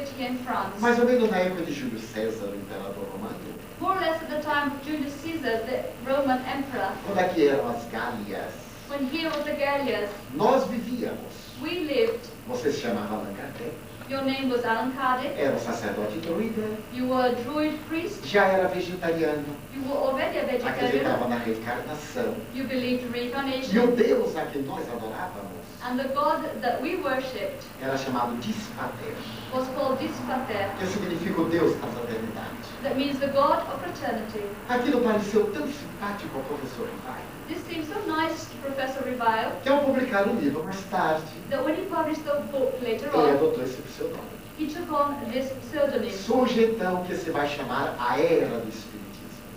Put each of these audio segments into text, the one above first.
lived here in France. Mais ou menos na época de Júlio César, o imperador romano. More or less at the time of Julius Caesar, the Roman emperor. Quando aqui eram as Gálias. When here was the Gallias. Nós vivíamos. We lived. Você se chamava Allan Kardec. Your name was Allan Kardec. Era um sacerdote druida. You were a druid priest. Já era vegetariano. You were already a vegetarian. Acreditava na reencarnação. You believed reincarnation. E o Deus a quem nós adorávamos And the God that we worshipped era chamado Dispater, was called Dispater. que significa o Deus da fraternidade. That means the God of fraternity. Aquilo pareceu tão simpático ao professor Rivaio, This seems so nice to Professor Revile que ao publicar o livro mais tarde, that when he published the book later ele on, adotou esse pseudônimo. he took on this pseudonym. Surge então o que se vai chamar a Era do Espiritismo.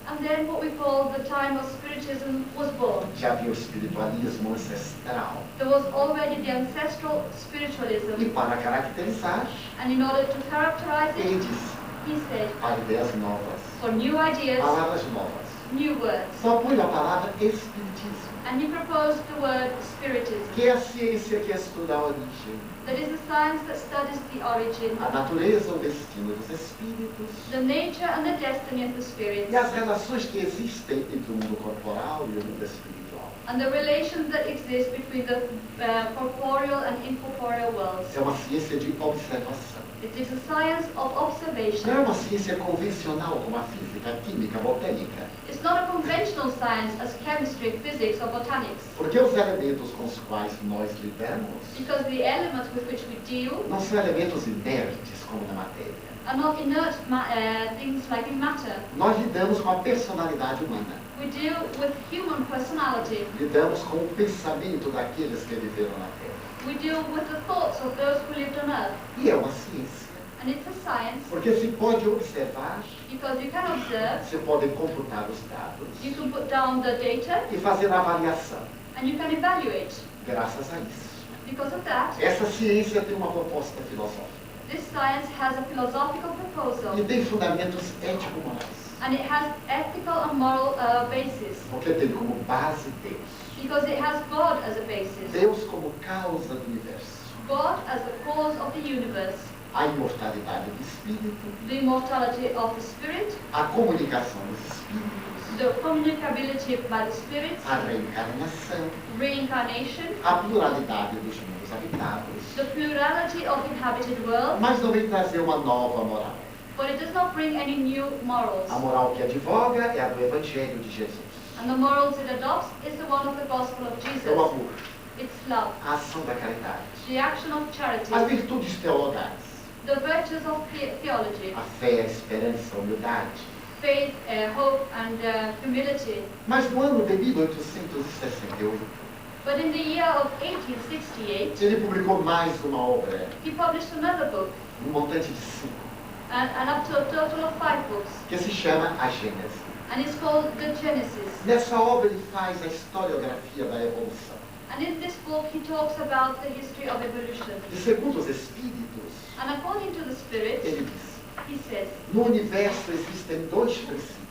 And then what we call the time of Spiritism was born. Já havia o espiritualismo ancestral. There was already the ancestral E spiritualism. para caracterizar, And in order to characterize ele it, disse, he said, para ideias novas, for new ideas, palavras novas. new words. Propõe a palavra Espiritismo, And he proposed the word spiritism. que é a ciência que estuda a origem, That is the science that studies the origin, a natureza, o destino dos espíritos the nature and the destiny of the spirits, e as relações que existem entre o mundo corporal e o mundo espiritual. and the relations that exist between the corporeal and incorporeal worlds. É uma ciência de observação. It is a science of observation. Não é uma ciência convencional como a física, a química, a botânica, It's not a conventional science as chemistry, physics, or botanics, porque os elementos com os quais nós lidamos because the elements with which we deal não são elementos inertes como na matéria. are not inert things like in matter. Nós lidamos com a personalidade humana, We deal with human personality. lidamos com o pensamento daqueles que viveram na Terra. We deal with the thoughts of those who lived on earth. E é uma ciência, And it's a science porque se pode observar, because you can observe, se podem computar os dados you can put down the data, e fazer a avaliação. and you can evaluate. Graças a isso, Because of that, essa ciência tem uma proposta filosófica this science has a philosophical e proposal, tem fundamentos ético-morais, and it has ethical and moral basis, porque tem como base Deus. because it has God as a basis. Deus como causa do universo, God as the cause of the universe, a imortalidade do espírito, the immortality of the spirit, a comunicação dos espíritos, the communicability by the spirits, a reencarnação, reincarnation, a pluralidade dos mundos habitados, the plurality of inhabited worlds, mas não vem trazer uma nova moral. but it does not bring any new morals. A moral que advoga é a do Evangelho de Jesus. And the morals it adopts is the one of the gospel of É o Jesus. amor, It's love, a ação da caridade, the action of charity, as virtudes teologais, the virtues of theology, a fé, a esperança, a humildade. faith, hope, and humility. Mas no ano de 1868, But in the year of 1868, ele publicou mais uma obra, he published another book, montante de 5, and up to a total of 5 books, que se chama A Gênese. and it's called The Genesis. Nessa obra ele faz a historiografia da evolução. And in this book, he talks about the history of evolution. E segundo os espíritos, And according to the Spirit, ele diz, he says, no universo existem dois princípios.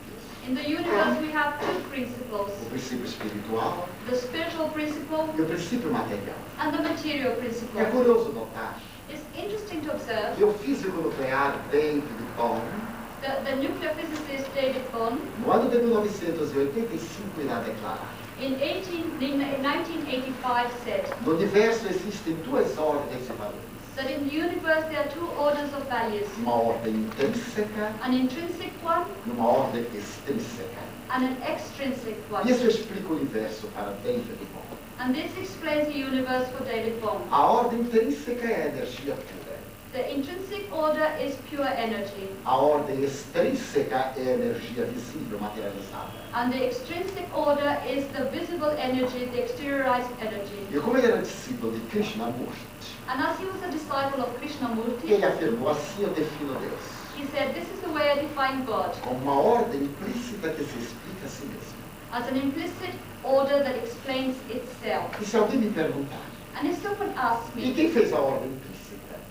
in the universe we have 2 principles, O princípio espiritual the spiritual principle e o princípio material. and the material É principle. curioso notar It's interesting to observe que o físico nuclear David Bohm, that the nuclear physicist David Bohm, no ano de 1985, irá declarar: in 1985 said no universo existem duas ordens de valores. that in the universe there are 2 orders of values, Uma ordem intrínseca an intrinsic one e uma ordem extrínseca. and an extrinsic one. Isso explica o universo para David Bohm. And this explains the universe for David Bohm. A ordem intrínseca é a energia pura. The intrinsic order is pure energy, A ordem extrínseca é a energia visível, materializada. and the extrinsic order is the visible energy, the exteriorized energy. E como ele era discípulo de Krishnamurti, And as he was a disciple of Krishnamurti, ele afirmou: assim eu defino Deus, he said, this is the way I define God, como uma ordem implícita que se explica a si mesma. as an implicit order that explains itself. E se alguém me perguntar, And if someone asks e me, quem fez a ordem implícita?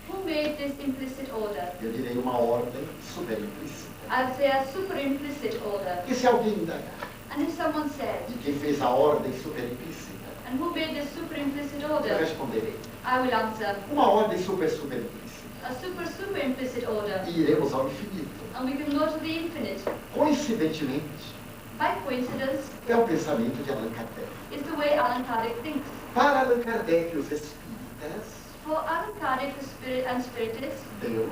who made this implicit order? Eu direi uma ordem super implícita. I'd say a super implicit order. E se alguém indagar, And if someone said, e quem fez a ordem super implícita? and who made this super implicit Eu order? responderei: I will answer, uma ordem super implícita. a super implicit order. E iremos ao infinito. And we can go to the infinite. Coincidentemente, By coincidence, é o pensamento de Allan Kardec. it's the way Allan Kardec thinks. Para Allan Kardec e os espíritas, For Allan Kardec, the spirit and spiritists, Deus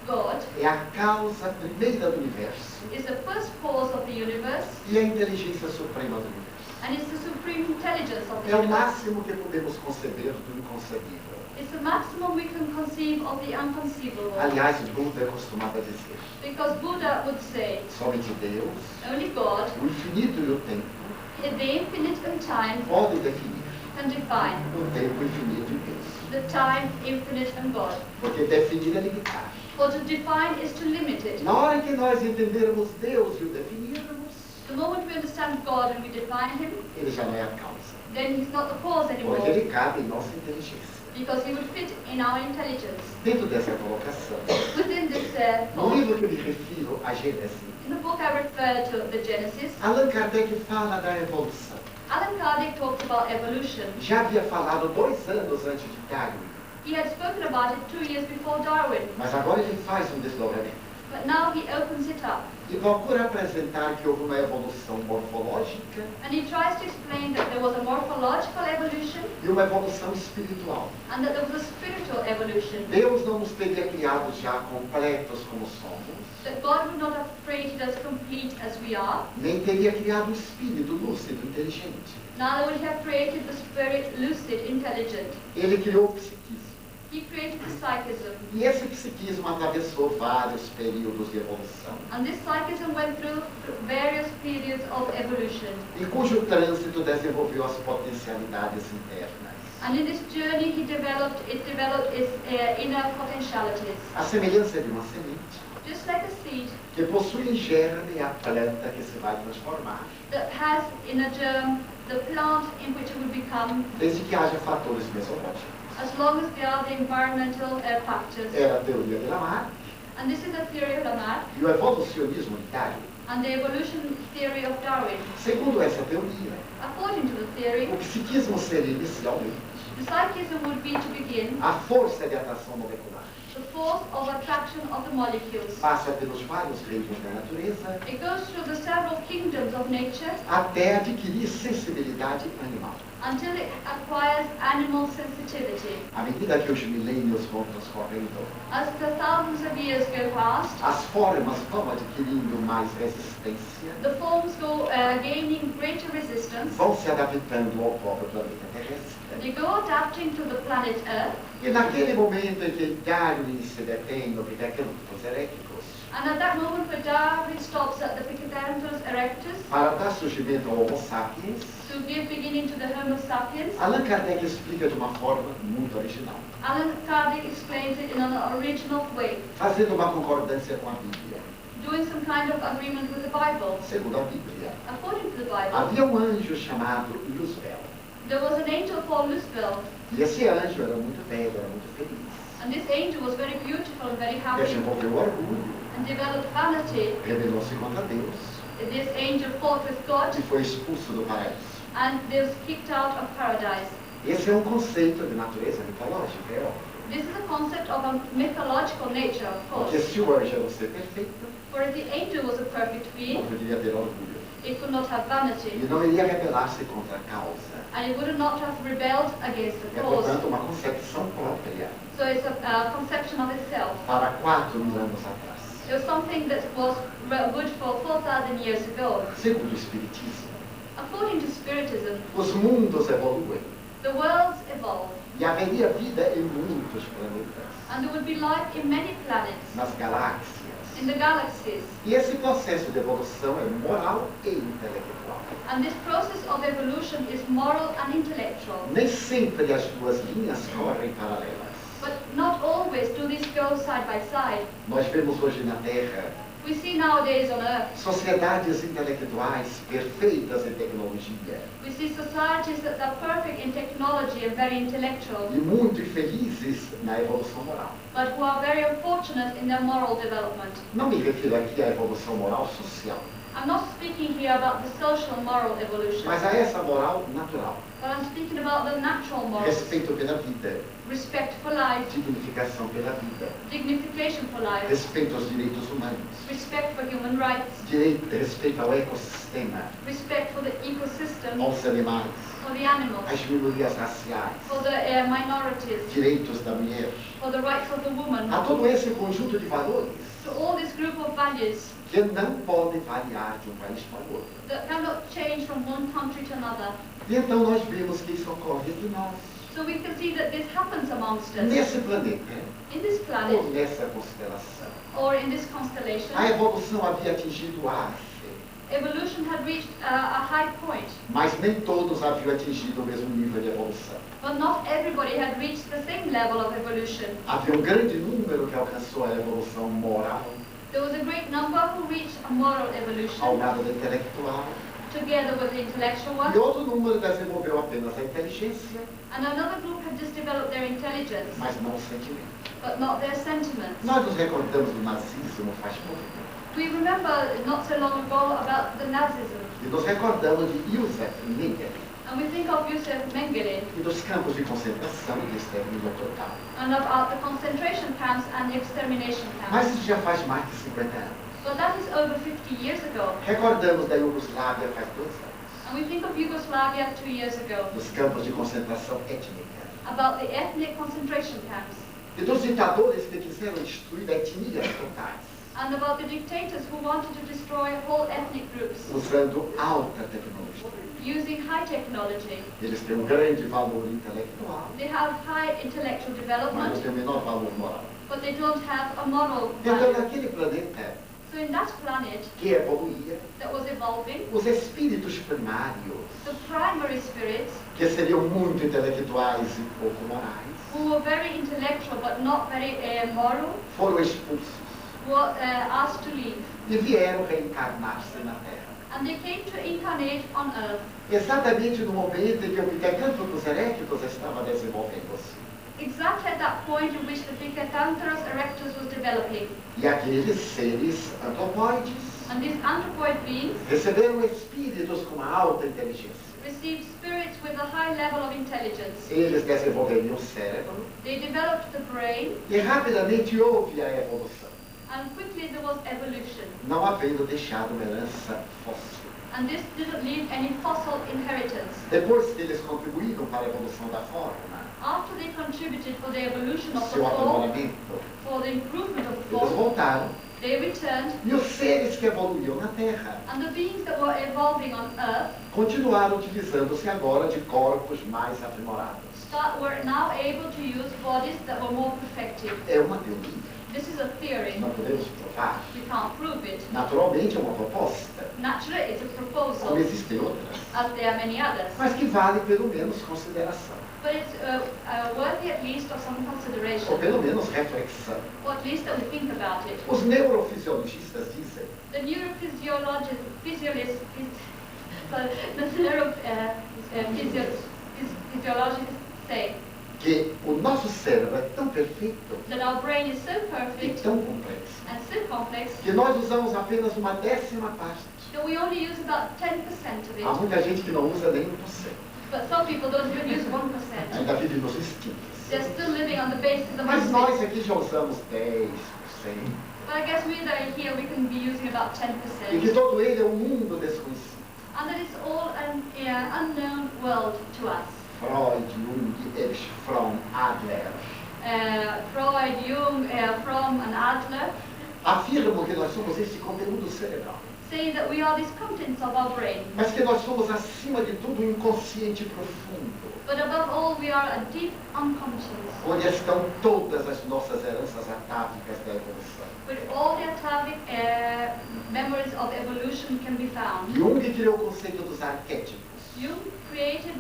God é a causa primeira do universo is the first cause of the universe e a inteligência suprema do universo. and it's the supreme intelligence of the É o universe. máximo que podemos conceber do inconcebível. It's the maximum we can conceive of the inconceivable. Aliás, Buda costumava dizer, Because Buddha would say, somente Deus, only God, o infinito e o tempo, the infinite and time, podem definir can define o tempo infinito e Deus. the time, infinite, and God. Porque definir é limitar. For to define is to limit it. Na hora que nós entendermos Deus e o definirmos, The moment we understand God and we define Him, ele já não é a causa. then He's not the cause anymore, Porque ele cabe em nossa inteligência. because He would fit in our intelligence. Dentro dessa colocação, Within this no thought, livro que eu me refiro, a Gênese, in the book I refer to, the Genesis, Allan Kardec fala da evolução. Allan Kardec talked about evolution. Já havia falado 2 anos antes de Darwin, He had spoken about it 2 years before Darwin, mas agora ele faz um desdobramento. but now he opens it up. E procura apresentar que houve uma evolução morfológica And he tries to explain that there was a morphological evolution e uma evolução espiritual. and that there was a spiritual evolution. Deus não nos teria criado já completos como somos, That God would not have created us complete as we are, nem teria criado um espírito lúcido, inteligente. neither would he have created the spirit lucid, intelligent. Ele criou o psiquismo. He created the psychism. E esse psiquismo atravessou vários períodos de evolução, And this psychism went through various periods of evolution. e cujo trânsito desenvolveu as potencialidades internas. And in this journey he developed its inner potentialities. A semelhança de uma semente, Just like a seed que possui em germe a planta que se vai transformar, that has in a germ the plant in which it would become, desde que haja fatores mesológicos. as long as there are the environmental factors. Era a teoria de Lamarck And this is the theory of Lamarck e o evolucionismo de Darwin. and the evolution theory of Darwin. Segundo essa teoria, According to the theory, o psiquismo seria inicialmente the psychism would be to begin a força de atração molecular. the force of attraction of the molecules. Passa pelos vários reinos da natureza It goes through the several kingdoms of nature até adquirir sensibilidade animal. until it acquires animal sensitivity. À medida que os milênios vão transcorrendo, As the thousands of years go past, as formas vão adquirindo mais resistência, the forms go gaining greater resistance. vão se adaptando ao próprio planeta terrestre. They go adapting to the planet Earth, E naquele momento em que Darwin se detém no Pitecanthus erectus, and at that moment where Darwin stops at the Pitecanthus erectus para dar surgimento ao Homo sapiens, to give beginning to the Homo sapiens, Allan Kardec explica de uma forma muito original, Allan Kardec explains it in an original way, fazendo uma concordância com a Bíblia. doing some kind of agreement with the Bible. Segundo a Bíblia, According to the Bible, havia um anjo chamado Luzbel. there was an angel called Luzbel, E esse anjo era muito belo, era muito feliz. and this angel was very beautiful and very happy Desenvolveu orgulho, and developed vanity. rebelou-se contra Deus This angel fought with God e foi expulso do paraíso. and they was kicked out of paradise. Esse é um conceito de natureza mitológica, é óbvio. This is a concept of a mythological nature, of Porque course. se o anjo era um ser perfeito, For if the angel was a perfect não being, poderia ter orgulho. it could not have E vanity, não iria rebelar-se contra a causa. and it would not have rebelled against the É, cause. portanto, uma concepção própria So it's a conception of itself. para 4.000 anos atrás. It was something that was good for 4,000 years ago. Segundo o Espiritismo, According to Spiritism, os mundos evoluem the worlds evolve, e haveria vida em muitos planetas, and there would be life in many planets, nas galáxias. in the galaxies. E esse processo de evolução é moral e intelectual. And this process of evolution is moral and intellectual. Nem sempre as duas linhas correm paralelas. But not always do these go side by side. Nós vemos hoje na Terra We see nowadays on Earth, sociedades intelectuais perfeitas em tecnologia we see societies that are perfect in technology and very intellectual, e muito infelizes na evolução moral. but who are very unfortunate in their moral development. Não me refiro aqui à evolução moral social, I'm not speaking here about the social moral evolution, mas a essa moral natural. But I'm speaking about the natural morals. respeito pela vida, Respect for life, dignificação pela vida, dignification for life, respeito aos direitos humanos, respect for human rights, respeito ao ecossistema, respect for the ecosystem, aos animais, for the animals, às minorias raciais, for the minorities, direitos da mulher, for the rights of the woman, a todo esse conjunto de valores to all this group of values que não podem variar de um país para o outro. that cannot change from one country to another. E então nós vemos que isso ocorre entre nós, So we can see that this happens amongst us, nesse planeta, in this ou planet, nessa constelação. or in this constellation. A evolução havia atingido o ápice, Evolution had reached a high point, mas nem todos haviam atingido o mesmo nível de evolução. but not everybody had reached the same level of evolution. Havia um grande número que alcançou a evolução moral, There was a great number who reached a moral ao evolution, lado da intelectual, together with the intellectual e one, outro número desenvolveu apenas a inteligência, and another group had just developed their intelligence, mas não o sentimento. but not their sentiments. Nós nos recordamos do nazismo faz pouco tempo, We remember not so long ago about the Nazism, e nos recordamos de Josef Mengele and we think of Josef Mengele, e dos campos de concentração e de extermínio total. and about the concentration camps and extermination Mas camps. isso já faz mais de 50 anos. But that is over 50 years ago, Recordamos da Iugoslávia faz 2 anos, and we think of Yugoslavia 2 years ago, dos campos de concentração étnica, about the ethnic concentration camps, e dos ditadores que quiseram destruir etnias totais, and about the dictators who wanted to destroy whole ethnic groups usando alta tecnologia. using high technology. Eles têm um grande valor intelectual, They have high intellectual mas não development, têm o menor valor moral. but they don't have a moral Então, value. naquele planeta So in that planet que evoluía, that was evolving, os espíritos primários, the primary spirits, que seriam muito intelectuais e pouco morais, who were very intellectual but not very moral, foram expulsos were asked to leave. e vieram reencarnar-se na Terra. And they came to incarnate on earth, Exatamente no momento em que o Pithecanthropus erectus estava desenvolvendo-se. exactly at that point in which the Pithecanthropus erectus was developing. E aqueles seres antropóides And these anthropoid beings receberam espíritos com uma alta inteligência. received spirits with a high level of intelligence. Eles desenvolveriam o cérebro They developed the brain, e rapidamente houve a evolução, and quickly there was evolution. não havendo deixado uma herança fóssil. And this didn't leave any fossil inheritance. Depois que eles contribuíram para a evolução da forma, After they contributed for the evolution of the seu form, aprimoramento, for the improvement of the eles form, voltaram. they returned, E os seres que evoluíam na Terra and the beings that were evolving on Earth continuaram utilizando-se agora de corpos mais aprimorados. were now able to use bodies that were more perfected. É uma teoria, This is a theory. não podemos provar. We can't prove it. Naturalmente é uma proposta, Naturally, it's a como proposal, existem outras, as there are many others. mas que vale pelo menos consideração, But it's worthy at least of some ou consideration, pelo menos reflexão. or at least that we think about it. Os neurofisiologistas dizem The neurophysiologists say que o nosso cérebro é tão perfeito that our brain is so e perfect tão complexo and so complex que nós usamos apenas uma 10ª parte. that we only use about 10% of Há it. muita gente que não usa nem 1%. But some people don't even use 1%. Ainda vive nos instintos. They're still living on the basis of Mas nós instinct. aqui já usamos 10%. But I guess we that are here, we can be using about E que 10%. todo ele é um mundo desconhecido. And that is all an unknown world to us. Freud, Jung, Erich Fromm, Adler Freud, Jung, Fromm, and Adler afirmam que nós somos esse conteúdo cerebral, say that we are these contents of our brain. mas que nós somos, acima de tudo, um inconsciente profundo, But above all, we are a deep unconscious, onde estão todas as nossas heranças atávicas da evolução. where all the atavic memories of evolution can be found. Jung criou o conceito dos arquétipos, Jung created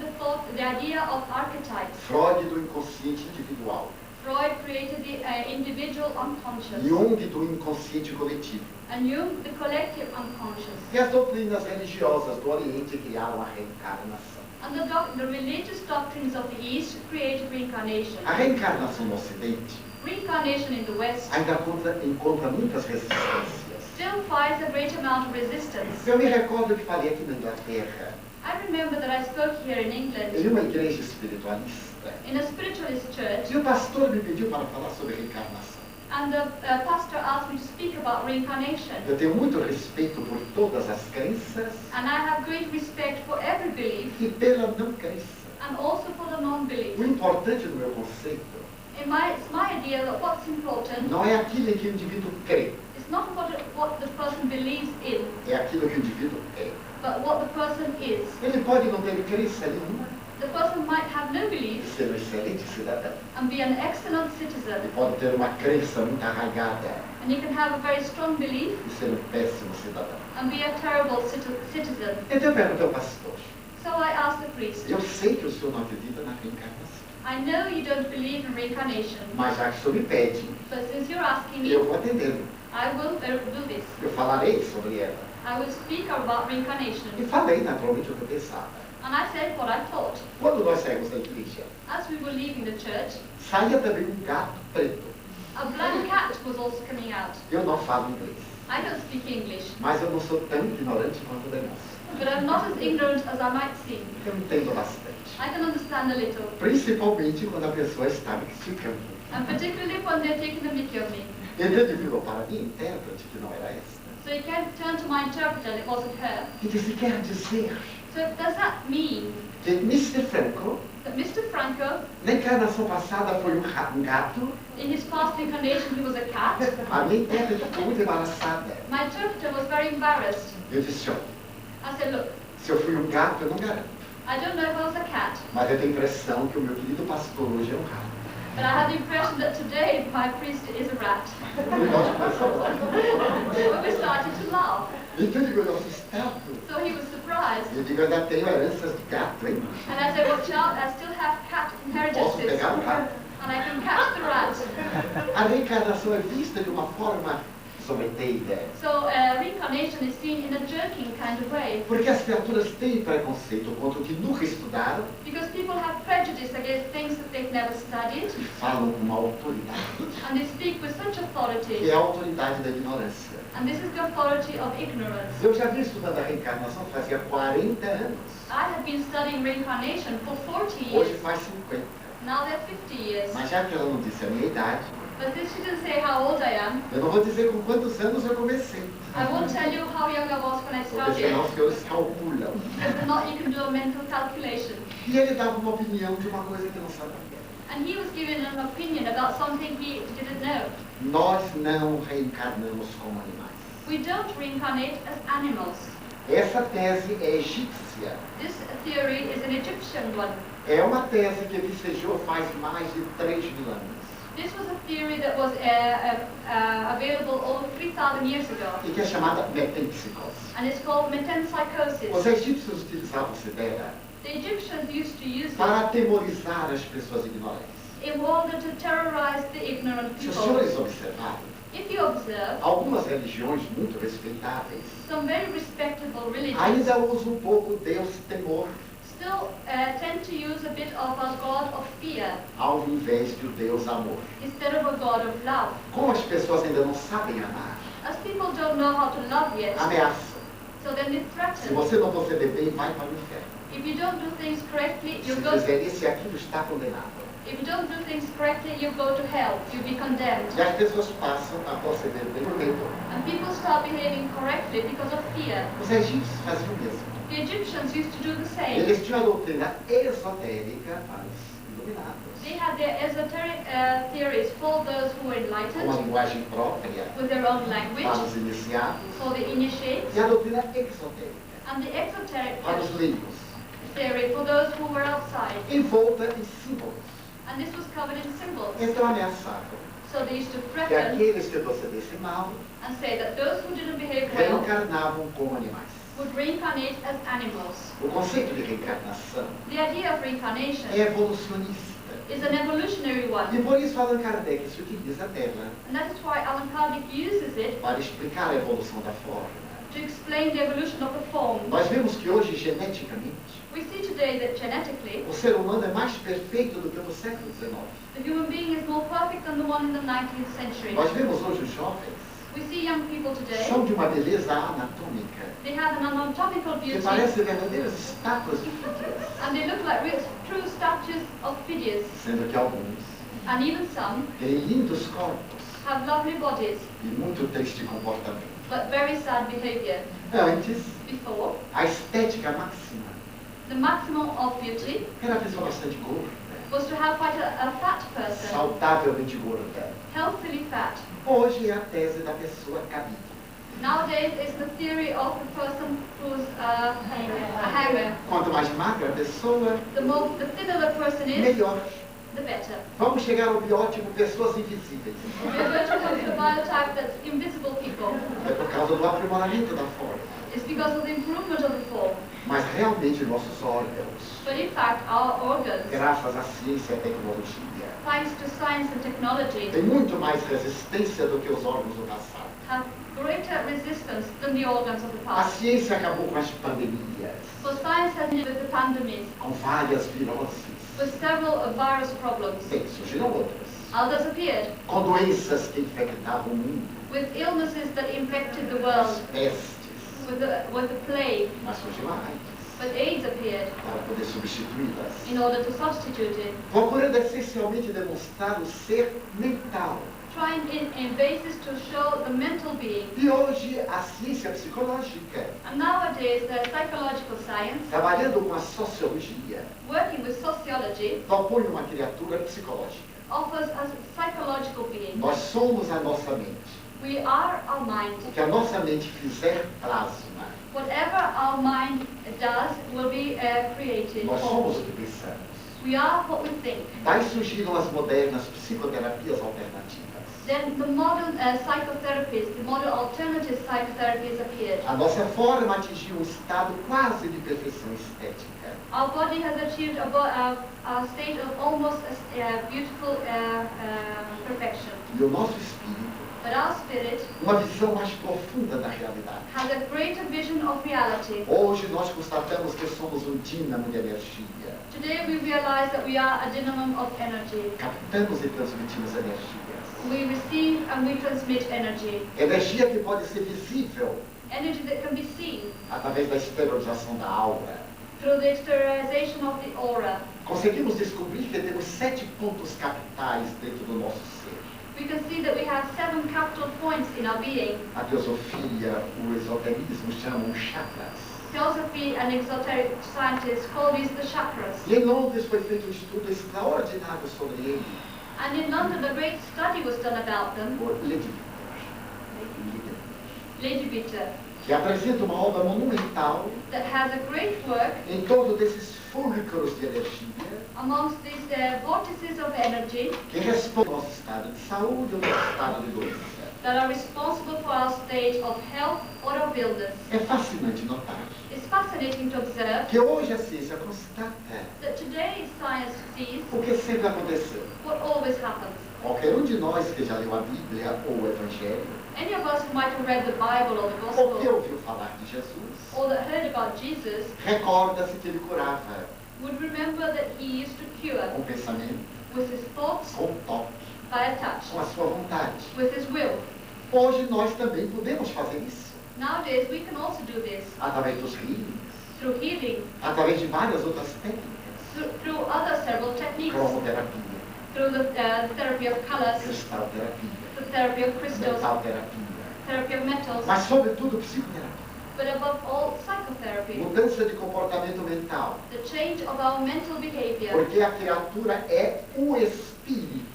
the idea of archetypes. Freud do inconsciente individual, Freud created the individual unconscious. Jung do inconsciente coletivo. And Jung, the collective unconscious. E as doutrinas religiosas do Oriente criaram a reencarnação. And the religious doctrines of the East created reincarnation. A reencarnação no Ocidente Reincarnation in the West ainda encontra muitas resistências. still finds a great amount of resistance. Eu me recordo que falei aqui na Inglaterra, I remember that I spoke here in England em uma igreja espiritualista. in a spiritualist church, E o pastor me pediu para falar sobre reencarnação. and the pastor asked me to speak about reincarnation. Eu tenho muito respeito por todas as crenças And I have great respect for every belief e pela não crença. and also for the non-belief. O importante no meu conceito It's my idea that what's important não é aquilo que o indivíduo crê, is not what the person believes in, é aquilo que o indivíduo é. but what the person is. Ele pode não ter crença nenhuma The person might have no e belief ser um excelente cidadão. and be an excellent Ele citizen, pode ter uma crença muito arraigada and you can have a very strong belief e ser um péssimo cidadão. and be a terrible citizen. Então eu pergunto ao pastor, So I asked the priest, eu sei que o senhor não acredita na reencarnação, I know you don't believe in reincarnation, mas já que o senhor me pede, but since you're asking me, eu vou atendê-lo. I will do this. Eu falarei sobre ela. I will speak about E reincarnation. falei naturalmente o que eu pensava. And I said what I thought. Quando nós saímos da igreja, As we were leaving the church, saía também um gato preto. a black cat was also coming out. Eu não falo inglês, I don't speak English, mas eu não sou tão ignorante quanto o demais. but I'm not as ignorant as I might seem. Eu entendo bastante. I can understand a little, Principalmente quando a pessoa está me criticando. and particularly when they're taking the mickey of me. Então ele virou para mim, intérprete, que não era esta, So he turned to my interpreter, and it wasn't her. e disse, quer dizer So does that mean que Mr. Franco, that Mr. Franco, na encarnação passada, foi um gato? in his past incarnation, he was a cat? A minha intérprete ficou muito embaraçada. My interpreter was very embarrassed. Eu disse, olha, I said, look, se eu fui um gato, eu não garanto. I don't know if I was a cat, Mas eu tenho a impressão que o meu querido pastor hoje é um rato. but I had the impression that today my priest is a rat. E nós começamos a But we started to laugh. Então ele ficou assustado. So he was surprised. Eu digo, eu ainda tenho heranças de gato, hein? And I said, well, child, I still have cat Posso inheritances. pegar um rato. And I can catch the rat. A reencarnação é vista de uma forma someteira. So reincarnation is seen in a jerking kind of way. Porque as criaturas têm preconceito contra o que nunca estudaram Because people have prejudice against things that they've never studied. e falam com uma autoridade, And they speak with such que authority. é a autoridade da ignorância. And this is the authority of ignorance. Eu já vi estudando a reencarnação fazia 40 anos. I have been studying reincarnation for 40 Hoje years. faz 50. Now they're 50 years. Mas já que ela não disse a minha idade, But since she didn't say how old I am, eu não vou dizer com quantos anos eu comecei. I won't tell you how young I was when I Porque started. senão os senhores calculam. If not, you can do a mental calculation. E ele dava uma opinião de uma coisa que não sabia. And he was giving an opinion about something he didn't know. Nós não reencarnamos como animais. We don't reincarnate as animals. Essa tese é egípcia. This theory is an Egyptian one. É uma tese que vicejou faz mais de 3.000 anos. This was a theory that was available over 3,000 years ago. E que é chamada metempsicose. And it's called metempsychosis. Os egípcios utilizavam essa ideia The Egyptians used to use it para atemorizar as pessoas ignorantes. in order to terrorize the ignorant Se os people. senhores observarem, If you observe, algumas religiões muito respeitáveis some very respectable religions ainda usam um pouco Deus temor still tend to use a bit of a God of fear ao invés de o Deus amor. instead of a God of love. Como as pessoas ainda não sabem amar, As people don't know how to love yet, ameaçam. so then they Se threaten. você não proceder bem, vai para o inferno. If you don't do things correctly, Se you go. fizer isso e aquilo, está condenado. If you don't do things correctly, you go to hell. You'll be condemned. E as pessoas passam a proceder bem por medo. And people start behaving correctly because of fear. Os egípcios faziam o mesmo. The Egyptians used to do the same. Eles tinham a doutrina esotérica para os iluminados. They had their esoteric theories for those who were Com uma enlightened, linguagem própria with their own language, para os iniciados. for the initiates, E a doutrina exotérica and the exoteric para os leigos, theory for those who were outside. envolta em símbolos. And this was covered in symbols. Então ameaçavam So they used to que threaten aqueles que procedessem mal and say that those who didn't behave well reencarnavam como animais. would reincarnate as animals. O conceito de reencarnação The idea of reincarnation é evolucionista. is an evolutionary one. E por isso Allan Kardec se utiliza dela And that is why Allan Kardec uses it para explicar a evolução da forma. to explain the evolution of the form. Nós vemos que hoje, geneticamente, We see today that genetically, o ser humano é mais perfeito do que no século XIX. the human being is more perfect than the one in the 19th century. Nós vemos hoje os jovens We see young people people today, são de uma beleza anatômica they have an anatomical que beauty, parecem verdadeiras estátuas de Fídias, and they look like real, true statues of Phidias. sendo que alguns And even some têm lindos corpos have lovely bodies, e muito triste comportamento. but very sad behavior. Antes, Before, a estética máxima the maximum of beauty era a pessoa bastante gorda, was to have quite a fat person, saudavelmente gorda. healthily fat. Hoje é a tese da pessoa cabida. Nowadays, it's the theory of the person who's a hanger. Quanto mais magra a pessoa, The thinner the person is, melhor. the better. Vamos chegar ao biótipo pessoas invisíveis. We are going to come to the biotype that's invisible people. É por causa do aprimoramento da forma. It's because of the improvement of the form. Mas realmente nossos órgãos, But in fact, our organs, graças à ciência e à tecnologia, thanks to science and technology, têm muito mais resistência do que os órgãos do passado. have greater resistance than the organs of the A past. ciência acabou com as pandemias, So science has dealt with the pandemics, com várias viroses. with several virus problems. Bem, surgiram outras. Others appeared, Com doenças que infectavam o mundo, with illnesses that infected the as world, pestes, with the plague. mas surgiu a AIDS, But AIDS appeared para poder substituí-las. in order to substitute it, Procurando essencialmente demonstrar o ser mental. trying in basis to show the mental being. E hoje a ciência psicológica, And nowadays, the psychological science, trabalhando com a sociologia, working with sociology, propõe uma criatura psicológica. offers us a psychological being. Nós somos a nossa mente. We are our mind. O que a nossa mente fizer, plasma. Whatever our mind does will be created. Nós somos o que pensamos. We are what we think. Daí surgiram as modernas psicoterapias alternativas. Then the modern psychotherapies, the modern alternative psychotherapies appeared. A nossa forma atingiu um estado quase de perfeição estética. Our body has achieved a state of almost beautiful perfection. E o nosso espírito, But our spirit uma visão mais profunda da realidade. has a greater vision of reality. Hoje nós constatamos que somos um dínamo de energia. Today we realize that we are a dynamo of energy. Captamos e transmitimos energias. We receive and we transmit energy. Energia que pode ser visível Energy that can be seen através da esterilização da aura. through the exteriorization of the aura. Conseguimos descobrir que temos 7 pontos capitais dentro do nosso ser. We can see that we have 7 capital points in our being. A teosofia, o esoterismo chamam chakras. Theosophy and exoteric scientists call these the chakras. E em Londres foi feito um estudo extraordinário sobre ele, And in London, a great study was done about them, por Lady Lady Bitter, que apresenta uma obra monumental that has a great work em torno desses fúlcros de energia amongst these vortices of energy que respondem ao nosso estado de saúde ou ao estado de doença. that are responsible for our state of health or of illness. É fascinante notar It's fascinating to observe que hoje a ciência constata that today science sees o que sempre aconteceu. what always happens. Qualquer um de nós que já leu a Bíblia ou o Evangelho, Any of us who might have read the Bible or the ou que Gospel ouviu falar de Jesus, or that heard about Jesus recorda-se que ele curava would remember that he used to cure com pensamento, with his thoughts, com toque, by a touch, com a sua vontade. with his will. Hoje nós também podemos fazer isso, Nowadays we can also do this através dos healings, through healing, através de várias outras técnicas, through other several techniques, cromoterapia, through the therapy of colors, cristalterapia, the therapy of crystals, metalterapia, therapy of metals, mas sobretudo psicoterapia, but above all psychotherapy, mudança de comportamento mental, the change of our mental behavior. porque a criatura é o espírito,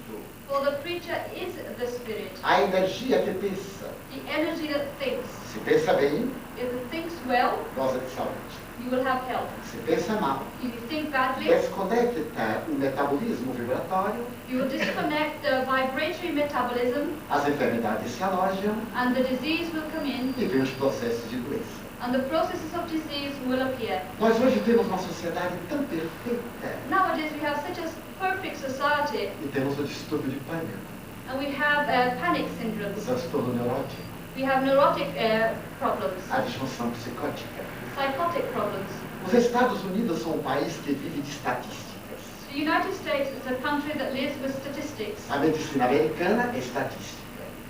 For the creature is the spirit, a energia que pensa. the energy that thinks. Se pensa bem, If it thinks well, goza de saúde. you will have health. Se pensa mal, If you think badly, desconecta o metabolismo vibratório, you will disconnect the vibratory metabolism as enfermidades se alojam and the disease will come in e vem os processos de doença. and the processes of disease will appear. Nós hoje temos uma sociedade tão perfeita Nowadays we have such a perfect society e temos o distúrbio de pânico, and we have panic syndromes. o transtorno neurótico, We have neurotic problems, a disfunção psicótica. psychotic problems. Os Estados Unidos são um país que vive de estatísticas. The United States is a country that lives with statistics. A medicina americana é estatística.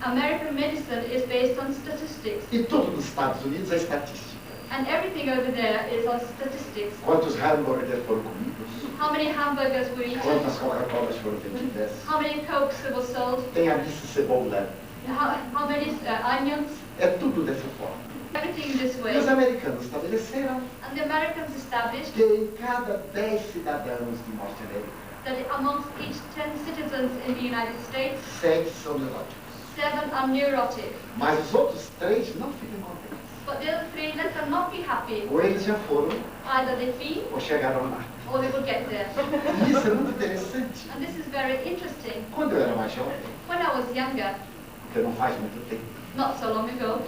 American medicine is based is on statistics. E tudo nos Estados Unidos é estatística. And everything over there is on statistics. Quantos hambúrgueres foram comidos? How many hamburgers were eaten? Quantas Coca-Colas foram vendidas? How many Cokes were sold? Tem a lista cebola. How many onions? É tudo dessa forma. Everything this E way. os americanos estabeleceram And the Americans established que em cada 10 cidadãos de norte-américa, that amongst each 10 citizens in the United States, 7 são neuróticos. 7 are neurotic. Mas os outros 3 não ficam contentes. But the other 3, let them not be happy. Ou eles já foram, Either they feel ou chegaram lá. or they will get there. E isso é muito interessante. And this is very interesting. Quando eu era mais jovem, When I was younger, que não faz muito tempo, not so long ago,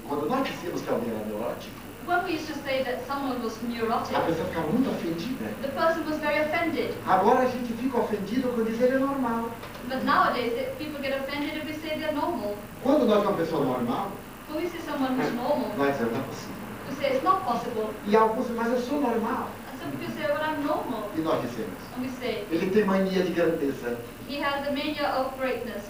quando nós dizíamos que alguém era neurótico, when we used to say that someone was neurotic, a pessoa ficava muito ofendida. the person was very offended. Agora a gente fica ofendido quando diz ele é normal. But nowadays, people get offended if we say they're normal. Quando nós vemos uma pessoa normal, When we see someone who's normal, nós dizemos não é possível. we say it's not possible. E alguns dizem, mas eu sou normal. And some people say, well, I'm normal. E nós dizemos, And we say, ele tem mania de grandeza. he has the mania of greatness.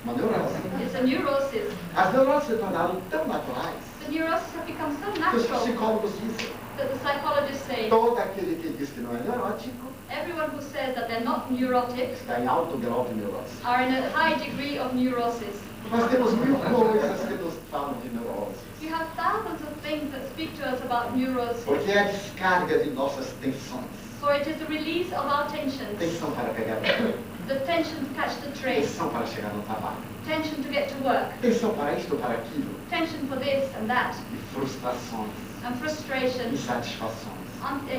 Uma neurose. It's a neurosis. As neuroses se tornaram tão naturais The neuroses have become so que os natural psicólogos dizem, that the psychologists say, todo aquele que diz que não é neurótico everyone who says that they're not neurotic está em alto grau de neurose. are in a high degree of neurosis. Nós temos 1000 coisas que nos falam de neurose. You have thousands of things that speak to us about neurosis. Porque é a descarga de nossas tensões. For it is the release of our tensions. Tensão para pegar no trem. The tension to catch the train. Tensão para chegar no trabalho. Tension to get to work. Tensão para isto ou para aquilo. Tension for this and that. E frustrações, And frustration. insatisfações,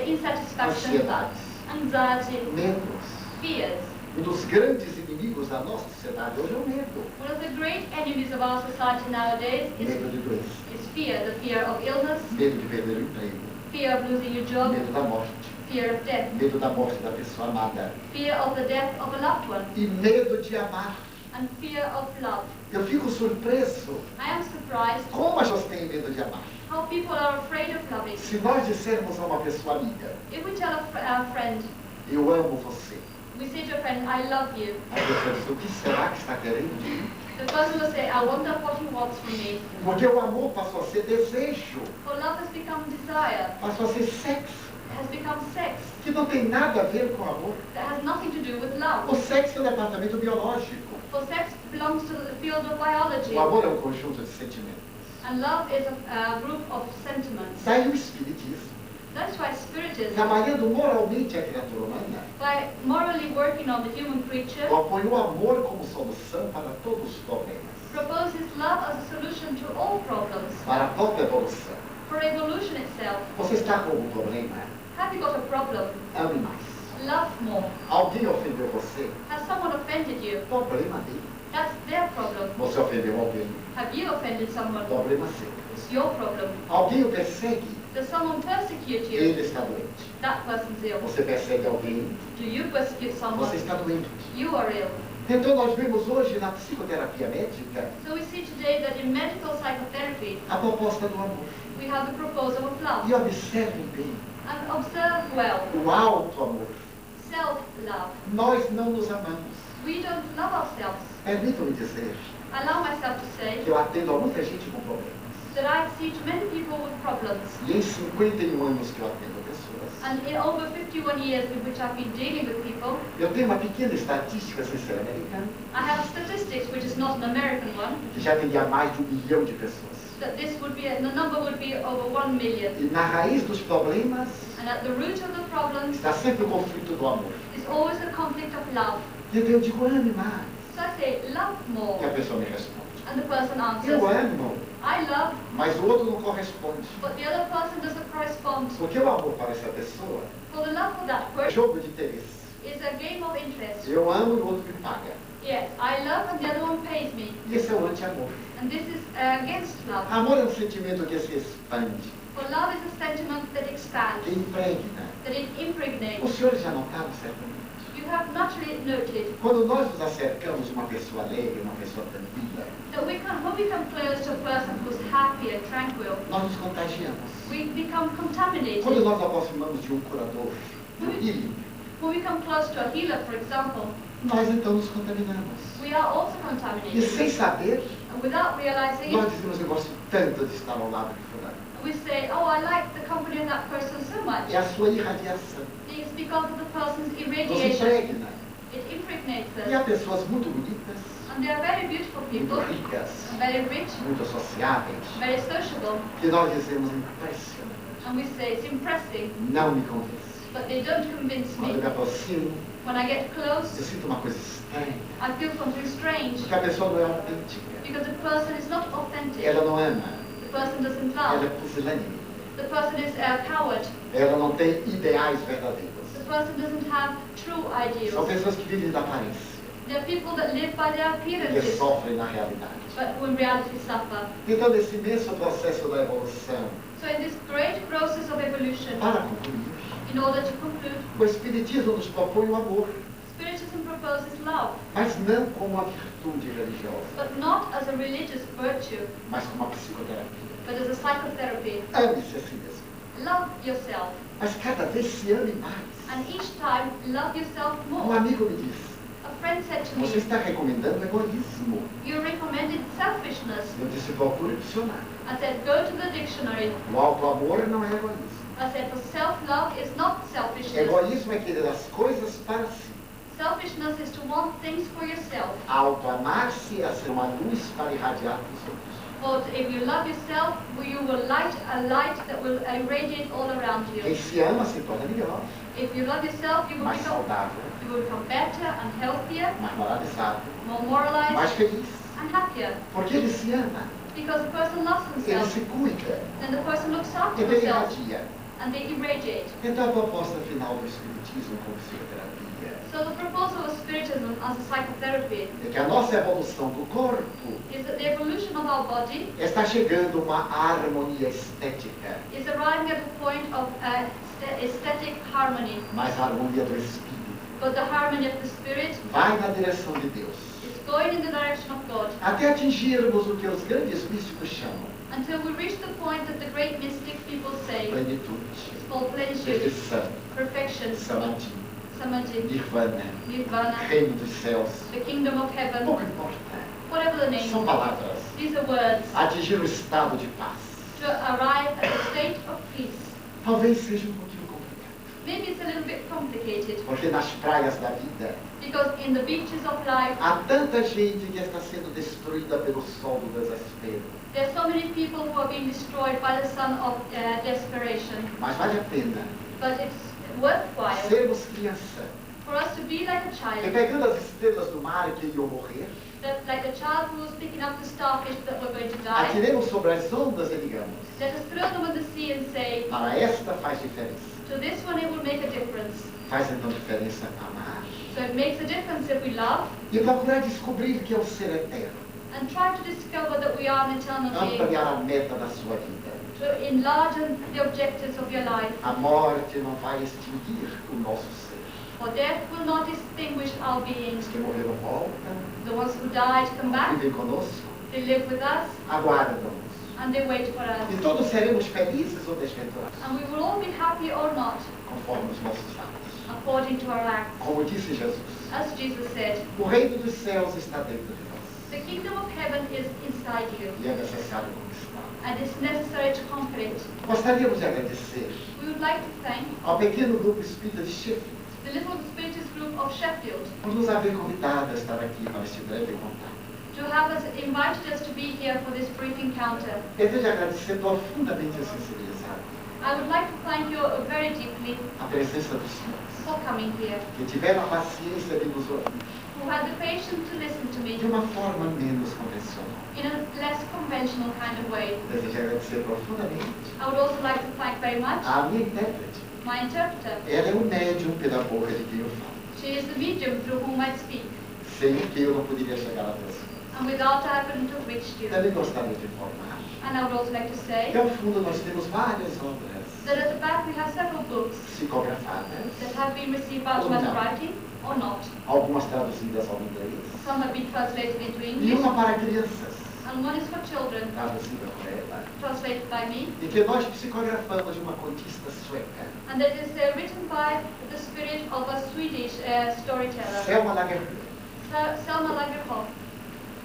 Insatisfaction. ansiedades, Anxiety. medos. Fears. Dos grandes inimigos da nossa sociedade hoje é o medo. One of the great enemies of our society nowadays Medo de doença, is fear. The fear of illness. medo de perder o emprego, Fear of losing your job. medo da morte, Fear of death. medo da morte da pessoa amada Fear of the death of a loved one. e medo de amar. And fear of love. Eu fico surpreso I am surprised como as pessoas têm medo de amar. how people are afraid of loving. Se nós dissermos a uma pessoa amiga, If we tell a friend, eu amo você, we say to a friend, I love you, a pessoa diz, o que será que está querendo de mim? the person will say, I wonder what he wants from me. Porque o amor passou a ser desejo, For love has become desire, passou a ser sexo, has become sex, que não tem nada a ver com amor. that has nothing to do with love. O sexo é um departamento biológico. For sex belongs to the field of biology, O amor é um conjunto de sentimentos. and love is a group of sentiments. Daí o espiritismo, That's why Spiritism, trabalhando moralmente a criatura humana, by morally working on the human creature, propõe o amor como solução para todos os problemas, proposes love as a solution to all problems, para a própria evolução. for evolution itself. Você está com algum problema? Have you got a problem? Ame mais. Love more. Alguém ofendeu você? Has someone offended you? Problema dele. That's their problem. Você ofendeu alguém? Have you offended someone? Problema seu. It's your problem. Alguém o persegue? Does someone persecute you? Ele está doente. That person's ill. Você persegue alguém? Do you persecute someone? Você está doente. You are ill. Então nós vemos hoje na psicoterapia médica So we see today that in medical psychotherapy, a proposta do amor. we have the proposal of love. E observem bem, And observe well, o alto amor. self-love. Nós não nos amamos. We don't love ourselves. Permitam-me dizer Allow myself to say que eu atendo a muita gente com problemas. that I see many people with problems. E em 51 anos que eu atendo pessoas, And in over 51 years in which I've been dealing with people, eu tenho uma pequena estatística sem ser americana, I have statistics, which is not an American one, que já atendi a mais de 1 milhão de pessoas. that this would be, the number would be over 1 million. E na raiz dos problemas And at the root of the problems está sempre o conflito do amor. is always a conflict of love. E eu digo, ame mais. So I say, love E a more. pessoa me responde, And the person eu answers, amo, I love, mas o outro não corresponde. but the other person doesn't correspond. Porque o amor para essa pessoa For the love for that é person jogo de interesse. is a game of interest. Eu amo e o outro me paga. Yes, I love and the other one pays me. E esse é o anti-amor. And this is against love. Amor é um sentimento que se expande, For love is a sentiment that expands, que impregna. that it impregnates. Os senhores já notaram certamente. You have naturally noted Quando nós nos acercamos de uma pessoa alegre, uma pessoa tranquila, that when we come close to a person who's happy and tranquil, nós nos contagiamos. we become contaminated. Quando nós nos aproximamos de um curador, do healing, When we come close to a healer, for example, nós então nos contaminamos. We are also E contaminated. sem saber, And without realizing nós it, dizemos, eu gosto tanto de estar ao lado de fulano. we say, oh, I like the company of that person so much. É a sua irradiação. It's because of the person's Nos irradiation. impregna. It impregnates E há us. pessoas muito bonitas, And they are very beautiful muito people, ricas, very rich, muito sociáveis, very sociable. que nós dizemos impressionante. And we say, it's impressive, Não me convence. but they don't convince Quando me. me aproximo, When I get eu close, sinto uma coisa estranha. I feel something strange. Porque a pessoa não é autêntica. Because the person is not authentic. Ela não ama. The person doesn't Ela é love. pusilânime. The person is a coward. Ela não tem ideais verdadeiros. The person doesn't have true São ideals. pessoas que vivem da aparência. There are people that live by their Que appearances, sofrem na realidade. but who in reality suffer. Então, nesse imenso processo da evolução, So in this great process of evolution, para concluir, in order to conclude, o Espiritismo nos propõe o amor, Spiritism proposes love, mas não como uma virtude religiosa, but not as a religious virtue, mas como uma psicoterapia. but as a psychotherapy. Ame-se a si mesmo. Love yourself, Mas cada vez se ame mais. and each time love yourself Um more. amigo me disse, A friend said to você me, está recomendando egoísmo. you recommended selfishness. Eu disse, procure o dicionário. I said, go to the dictionary. O auto-amor não é egoísmo. I said, for self-love is not selfishness. Egoísmo é querer as coisas para si. Selfishness is to want things for yourself. Auto-amar-se é ser uma luz para irradiar para os outros. But if you love yourself, you will light a light that will irradiate all around Quem you. se ama se torna melhor, If you love yourself, you will mais become saudável, better and healthier, mais moralizado, more mais moralized feliz. and happier. Porque ele se ama, Because the person loves ele himself, se cuida, then the person looks after ele themselves irradia. and they irradiate. Então a proposta final do Espiritismo como psicoterapia So the proposal of Spiritism as a psychotherapy é que a nossa evolução do corpo is that the evolution of our body está chegando a uma harmonia estética, is arriving at a point of aesthetic harmony. mas a harmonia do espírito But the harmony of the spirit vai na direção de Deus, is going in the direction of God até atingirmos o que os grandes místicos chamam until we reach the point that the great mystic people say plenitude, it's called plenitude, perfeição, perfection, samadhi, samadhi, nirvana, nirvana, reino dos céus. the kingdom of heaven, Pouco importa. whatever the name. São palavras. These are words Atingir o estado de paz. to arrive at a state of peace. Talvez seja um pouquinho complicado. Maybe it's a little bit complicated Porque nas praias da vida because in the beaches of life há tanta gente que está sendo destruída pelo sol do desespero. there are so many people who are being destroyed by the sun of desperation. Mas vale a pena But it's worthwhile sermos criança. for us to be like a E child, pegando as estrelas do mar que iriam morrer, that like a child who was picking up the starfish that were going to die. atiremos sobre as ondas e digamos, Let us throw them in the sea and say, para esta faz diferença. to this one it will make a difference. Faz então diferença amar. So it makes a difference if we love E procurar descobrir que é o ser eterno. and try to discover that we are an eternal being, Ampliar a meta da sua vida. to enlarge the objectives of your life. A morte não vai extinguir o nosso ser. For death will not distinguish our beings. Os que morreram voltam, The ones who died come back, vivem conosco, they live with us, aguardam-nos. and they wait for us. E todos seremos felizes ou desventurados, And we will all be happy or not, conforme os nossos atos. according to our acts. Como disse Jesus, As Jesus said, o reino dos céus está dentro de nós. the kingdom of heaven is inside you, E é necessário conquistar. and it's necessary to conquer it. Gostaríamos de agradecer We would like to thank ao pequeno grupo espírita de Sheffield the little spiritist group of Sheffield por nos haver convidado a estar aqui para este breve contato. to have us invited us to be here for this brief encounter. Desejo agradecer profundamente e sensibilizado I would like to thank you very deeply a presença dos senhores, for coming here, que tiveram a paciência de nos ouvir who had the patience to listen to me de uma forma menos convencional. in a less conventional kind of way. Desejo agradecer profundamente I would also like to thank very much a minha intérprete. my interpreter. Ela é o médium pela boca de quem eu falo. She is the medium through whom I speak, Sem o que eu não poderia chegar até você. and without her I couldn't have reached you. Também gostaria de informar And I would also like to que say ao fundo nós temos várias obras that at the back we have several books psicografadas, that have been received by automatic writing or not. algumas traduzidas ao inglês, Some have been translated into e English, uma para crianças, and and one is for children, traduzida por ela, translated by me, e que nós psicografamos de uma contista sueca, and that is written by the spirit of a Swedish storyteller, Selma Lagerlöf. Selma Lagerlöf.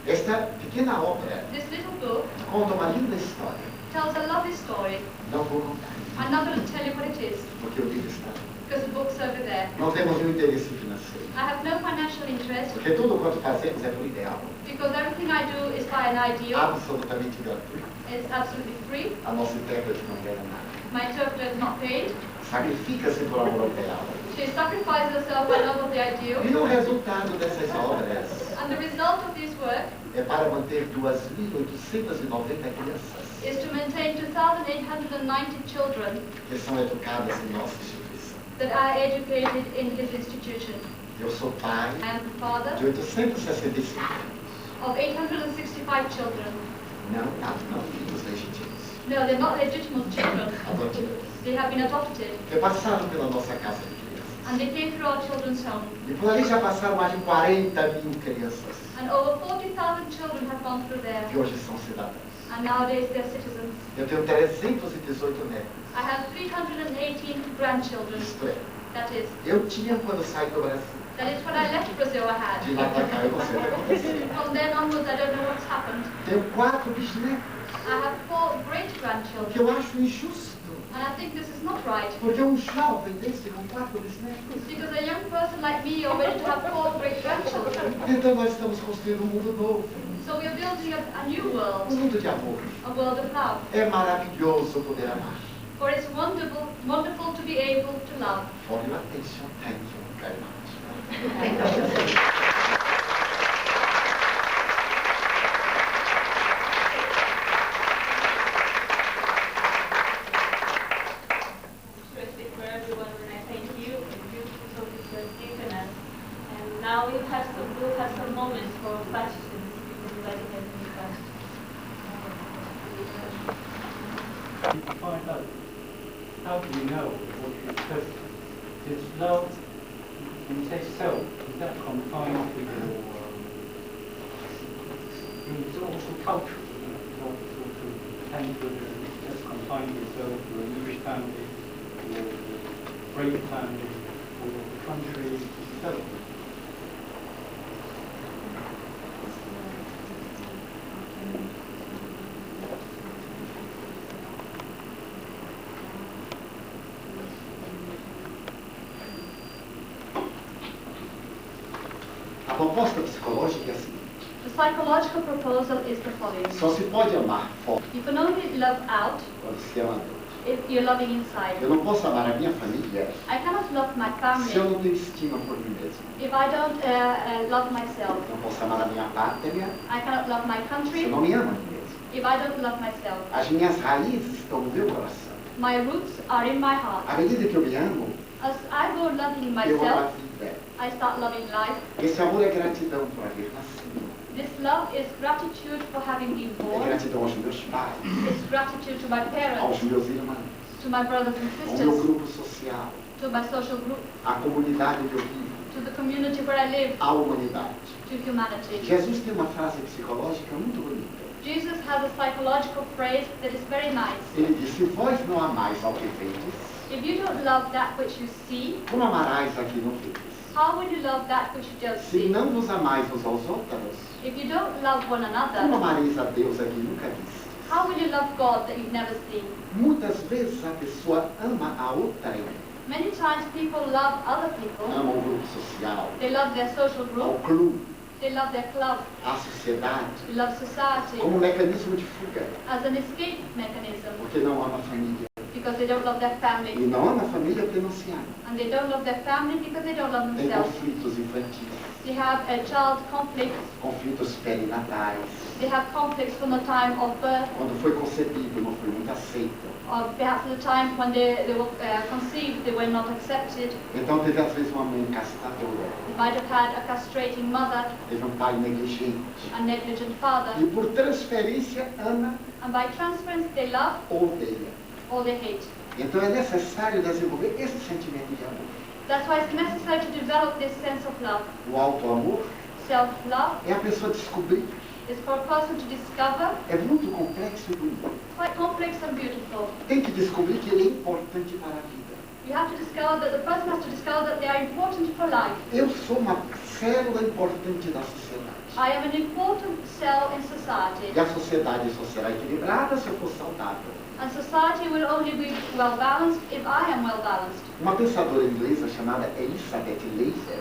Esta pequena obra This little book conta uma linda história. tells a lovely story. Não vou contar, I'm not going to tell you what it is, porque o livro está. because the book's over there. Não temos nenhum interesse financeiro, I have no financial interest, porque tudo quanto fazemos é por ideal, because everything I do is by an ideal. absolutamente gratuito. It's absolutely free. A nossa intérprete não ganha nada. My interpreter is not paid. Sacrifica-se por amor ao ideal. She sacrifices herself by love of the ideal. E o resultado dessas obras And the result of this work é para manter 2.890 crianças is to maintain 2,890 children que são educadas em nossa instituição. that are educated in his institution. Eu sou pai I am the father de 865 of 865 children. não filhos legítimos, No, they're not legitimate children. adotivos, They have been adopted. que passaram pela nossa casa de crianças. And they came through our children's home. E por ali já passaram mais de 40.000 crianças And over 40,000 children have gone through there. que hoje são cidadãos. And nowadays they're citizens. Eu tenho 318 netos. I have 318 grandchildren. Isto é, That is. eu tinha quando saí do Brasil. That is when I left Brazil I had. De lá para cá eu não sei o que aconteceu. From then onwards I don't know what's happened. Tenho 4 bisnetos, I have 4 o great-grandchildren. que eu acho injusto. And I think this is not right. Porque um jovem desse com 4 bisnetos. Because a young person like me already to have 4 great-grandchildren. Então nós estamos construindo um mundo novo, So we are building a new world. um mundo de amor. A world of love. É maravilhoso poder amar. For it's wonderful to be able to love. For your attention, thank you very much. Especially for everyone, and I thank you and you for this given us. And now we'll have some moments for questions if anybody has any questions. To find out, how do you know what you're supposed to? Is love, when you say self, is that confined to your, it's also cultural, it's not sort of depends whether it's just confined to yourself, or an English family, or a great family, or the country itself. A proposta psicológica é a seguinte: The psychological proposal is the following. só se pode amar fora You can only love out quando se ama dentro. if you're loving inside. Eu não posso amar a minha família I cannot love my se eu family não tenho estima por mim mesmo. if I don't love myself. Eu não posso amar a minha pátria I cannot love my se eu country não me amo a mim mesmo. if I don't love myself. As minhas raízes estão no meu coração. My roots are in my heart. À medida que eu me amo, As I go loving eu amo a myself, vida. I start loving life. Esse amor é gratidão por haver nascido. This love is gratitude for having been É born. gratidão aos meus pais, It's gratitude to my aos parents, meus irmãos, to my brothers and ao meu sisters, grupo social, to my social group, à comunidade que eu vivo, to the community where I live, à humanidade. to humanity. Jesus tem uma frase psicológica muito bonita. Jesus has a psychological phrase that is very nice. Ele diz: se vós não amais ao que vedes, If you don't love that which you see, como amarás a que não vedes? how will you love that which you don't Se see? não vos amais uns aos outros, If you don't love one como another, amareis a Deus a que nunca viste? how will you love God that you've never seen? Muitas vezes a pessoa ama a outrem, Many times people love other people. ama o grupo social, They love their social ao group. clube, They love their club. à sociedade, They love society como um mecanismo de fuga, as an escape mechanism porque não ama a família. because they don't love their E family. não ama a família porque não se ama. And they don't love their family because they don't love Tem themselves. conflitos infantis, They have a child conflicts. conflitos perinatais. They have conflicts from the time of birth, Quando foi concebido, não foi muito aceito. or perhaps at the time when they were conceived, they were not accepted. Então teve às vezes uma mãe castradora, They might have had a castrating mother, teve um pai negligente. a negligent father, E por transferência ama and by transference they love ou odeia. or they hate. Então é necessário desenvolver esse sentimento de amor. That's why it's necessary to develop this sense of love. O auto-amor Self-love é a pessoa descobrir is for a person to discover, É muito complexo e bonito. quite complex and beautiful. Tem que descobrir que ele é importante para a vida. You have to discover that the person has to discover that they are important for life. Eu sou uma célula importante da sociedade. I am an important cell in society. E a sociedade só será equilibrada se eu for saudável. And society will only be well balanced if I am well balanced. Uma pensadora inglesa chamada Elizabeth Laser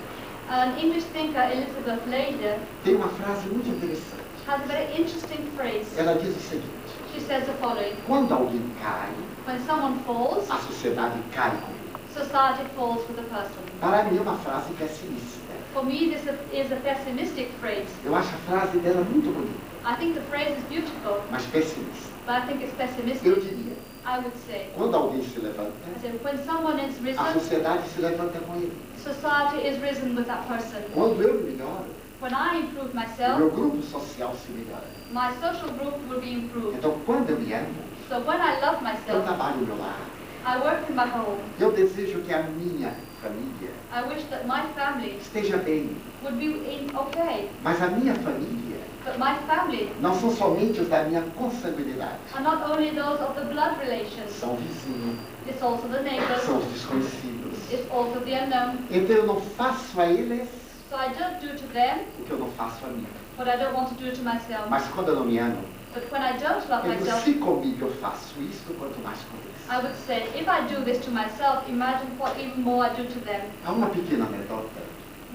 An English thinker, Elizabeth Lader, tem uma frase muito interessante. has a very interesting phrase. Ela diz o seguinte: She says the following: quando alguém cai, when someone falls, a sociedade cai com ele. society falls with the person. Para mim é uma frase pessimista. For me, this is a pessimistic phrase. Eu acho a frase dela muito bonita, I think the phrase is beautiful, mas pessimista. but I think it's Eu pessimistic. diria, I would say. quando alguém se levanta, I said, when someone is a risen, sociedade se levanta com ele. society is risen with that person. Quando eu melhoro, When I improve o meu myself, grupo social se melhora. my social group will be improved. Então, quando eu me amo, So when I love eu myself, trabalho o meu lar. I work in my home. Eu desejo que a minha família I wish that my family esteja bem, would be okay. mas a minha família But my family não são somente os da minha consanguinidade. are not only those of the blood relations, São vizinhos, it's also the neighbors, são os desconhecidos. it's also the unknown. Então eu não faço a eles So I don't do to them o que eu não faço a mim. what I don't want to do to myself. Mas quando eu não me amo, But when I don't love eu digo, myself, se comigo eu faço isso, quanto mais com eles. I would say, if I do this to myself, imagine what even more I do to them. Há uma pequena anedota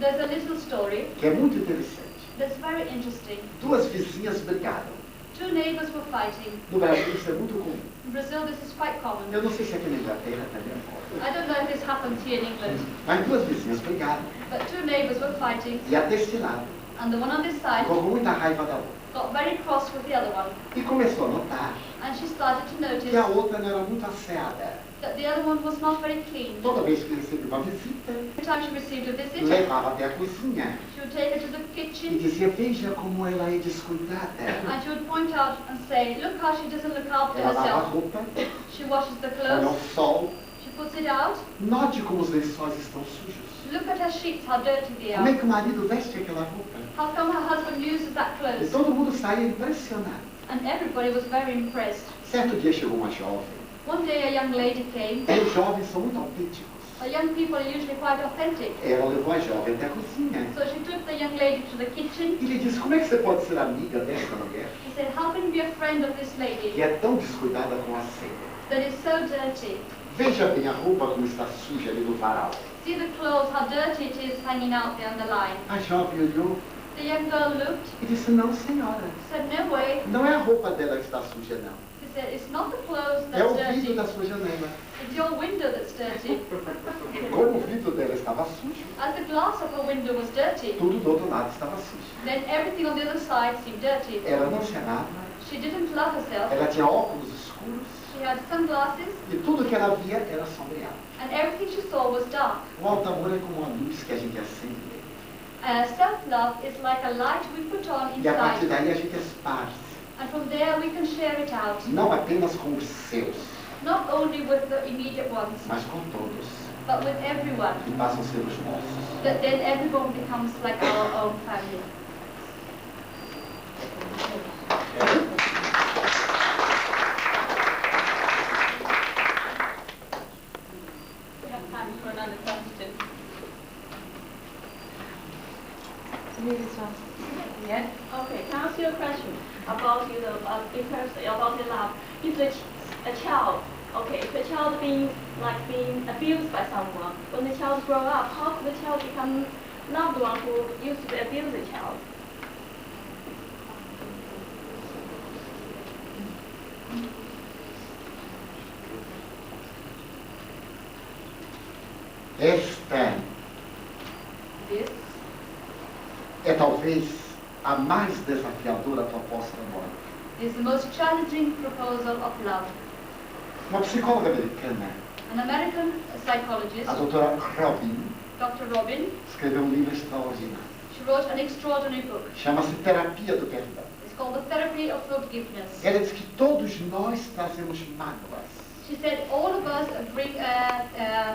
There's a little story que é muito interessante. that's very interesting. Duas vizinhas brigaram. Two neighbors were fighting. No Brasil isso é muito comum. In Brazil, this is quite common. Eu não sei se aqui na Inglaterra também é I don't know if this happens here in England, Mas duas vizinhas brigaram. but two neighbors were fighting, E a deste lado and the one on this side ficou com muita raiva da outra. got very cross with the other one, E começou a notar and she started to notice que a outra não era muito asseada. that the other one was not very clean. Toda vez que recebia uma visita, Every time she received a visit, levava até a cozinha she would take her to the e kitchen, dizia, veja como ela é descuidada. and she would point out and say, look how she doesn't look after Ela lava a herself. roupa, She washes the olha o clothes, sol. she puts it out. Note como os lençóis estão sujos. Look at her sheets, how dirty they Como é are. que o marido veste aquela roupa? How come her husband uses that E clothes? todo mundo saía impressionado. And everybody was very impressed. Certo dia chegou uma jovem. One day a young lady came. E os jovens são muito autênticos. Young people are usually quite authentic. Ela levou a jovem até a cozinha. So she took the young lady to the kitchen. E lhe disse, como é que você pode ser amiga dessa mulher? He said, how can you be a friend of this lady Que é tão descuidada com a ceia. that is so dirty? Veja bem a roupa como está suja ali no varal. See the clothes, how dirty it is hanging out there on the line. A jovem olhou The young girl looked, e disse, não senhora, said, no way. não é a roupa dela que está suja não. He said, it's not the clothes É o that's vidro dirty. da sua janela. It's your window that's dirty. Como o vidro dela estava sujo, As the glass of her window was dirty, tudo do outro lado estava sujo. then everything on the other side seemed dirty. Ela não se amava, She didn't love herself. ela tinha óculos escuros She had sunglasses, e tudo que ela via era sombreado. and everything she saw was dark. O alto amor é como uma luz que a gente acende. Self-love is like a light we put on E a partir inside, daí a gente esparce, and from there we can share it out, não apenas com os seus, not only with the immediate ones, mas com todos, but with everyone, que passam a ser os nossos. that then everyone becomes like our own family. We have time for another question. Yes. Okay. Can I ask you a question about about the love? If a child, okay, if a child being abused by someone, when the child grow up, how can the child become loved one who used to abuse the child? Esta This é talvez a mais desafiadora proposta do ano. is the most challenging proposal of love. Uma psicóloga americana, An American psychologist, a doutora Robin, Dr. Robin, escreveu um livro extraordinário. she wrote an extraordinary book. Chama-se Terapia do Perdão. It's called The Therapy of Forgiveness. Ela diz que todos nós trazemos mágoas She said all of us bring